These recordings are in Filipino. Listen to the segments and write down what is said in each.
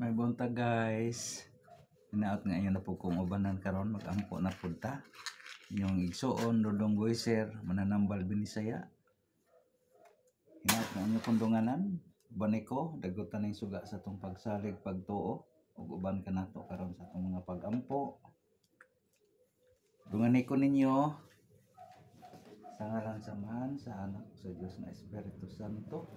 May buntag guys. Hinaot nga inyo na po kung ubanan karon mag-ampo na punta. Yung igsuon, Dodong Boyser, Mananambal Binisaya. Hinaot nga inyo kundunganan. Baniko, dagutan ng suga sa itong pagsalig, pagtuo. Ug uban ka na to karon sa itong mga pag-ampo. Dunganiko ninyo sa ngalan sa Amahan, sa Anak, sa Diyos na Espiritu Santo.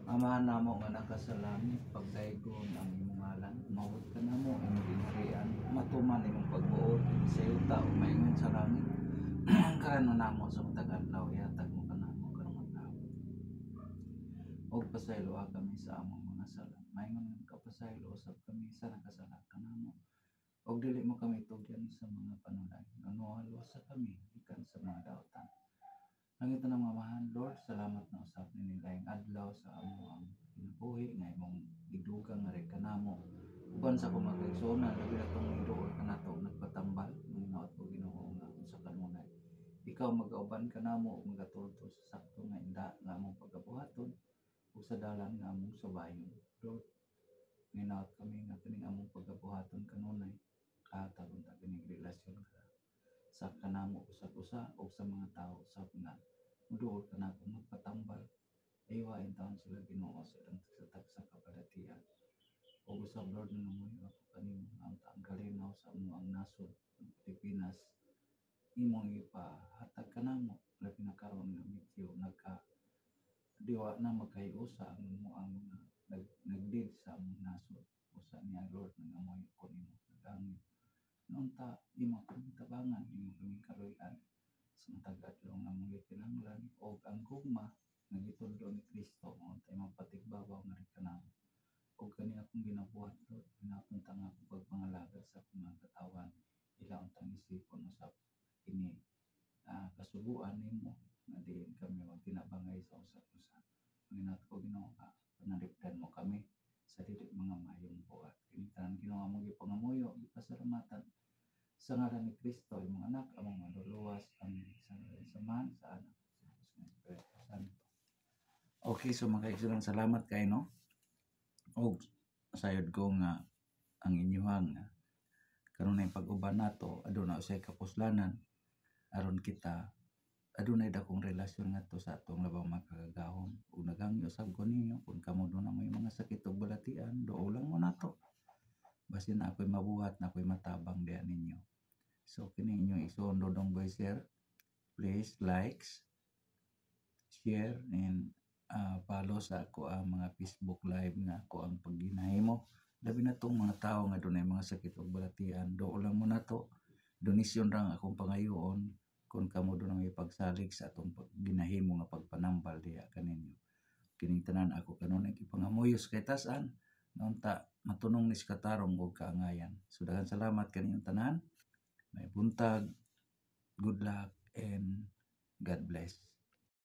Amahan namo nga nakasalangit, pagdaygon ang imong ngalan, mawat ka namo imong ginharian, matuman imong pagbuot sa yuta o maingon sa langit. Kaano namo sa matag adlaw ihatag mo kanamo karong adlaw. Og pasaylo kami sa among mga sala. Maingon nga kapasaylo usab kami sa nakasala kanamo. Og dili mo kami tugyan sa mga panulay. Nanuhalo sa kami gikan sa mga daotan. Langit na mamahan, Lord, salamat na usap ni nilayang adlaw sa amo ang kinabuhi nga imong gidugang nga rin kanamo. Uban sa kumagaigsona, labi na itong idool ka na ito, nagpatambal, manginaot ko Ginoo nga sa kanunay. Ikaw mag-auban ka namo, magatulto sa sakto nga inda nga among pagkabuhaton, o sa dalan nga among subayon. Lord, nginaot kami nga kining among pagkabuhaton kanunay, katagon ta kining relasyon ka sa kanamo usap-usa o sa mga tao usap nga muduol ka na kung magpatambal iwain taon sila Ginoo sa ilang sa kabalatian o usap Lord nga namuyo ako kanimo ang galinaw sa amo ang nasod ng Pilipinas imong ipahatag kanamo labi na karon nga medyo nagka diwa na magkayusa ang imo ang naglead sa among nasod usa niya Lord nga namuyo ko nimo nagangit nunta imo kami tabangan imo kami kaluyan sa matag adlaw nga mong kinahanglan og ang gugma nga gitudlo ni Kristo untay mapatigbabaw nga rin kanamo og kani akong ginabuhat Lord ginapunta nga akong pagpangalagad sa akong mga katawan ila untang isipon usab kini kasubuan nimo nga diin kami magtinabangay sa usa-usa manginat ko Ginoo ka panalipdan mo kami sa dili mga mayong buhat kini tanan Ginoo among gipangamuyo gipasalamatan sa ngalan ni Kristo, imong anak, among maluluwas, ang samahan sa anak, sa Espiritu Santo. Okay, so mga kaigsunan, salamat kayo, no? O, sayod ko nga, ang inyuhang, karon na yung pag-uban nato, aduna usay kapuslanan, aron kita, adunay dakong relasyon nga to sa atong labang makagagahom, o nagang usab ko ninyo, kung kamo doon na may mga sakit o balatian, doon lang mo nato. Basin na ako'y mabuhat, na ako'y matabang diyan ninyo. So, kini inyo isuon Dodong Boyser. Please likes, share, and follow sa ako ang mga Facebook live nga ako ang pagginahimo. Labi na itong mga tao nga doon ay mga sakit o balatian. Doon lang mo na to. Donisyon lang akong pangayoon kung kamo doon ang ipagsalig sa atong ginahimo nga pagpanambal diya kaninyo. Kining tanan ako kanunay ipanghamuyos kay tasan. Noon ta matunong ni katarong og kaangayan. So daghang salamat kaninyong tanan. May buntag, good luck, and God bless.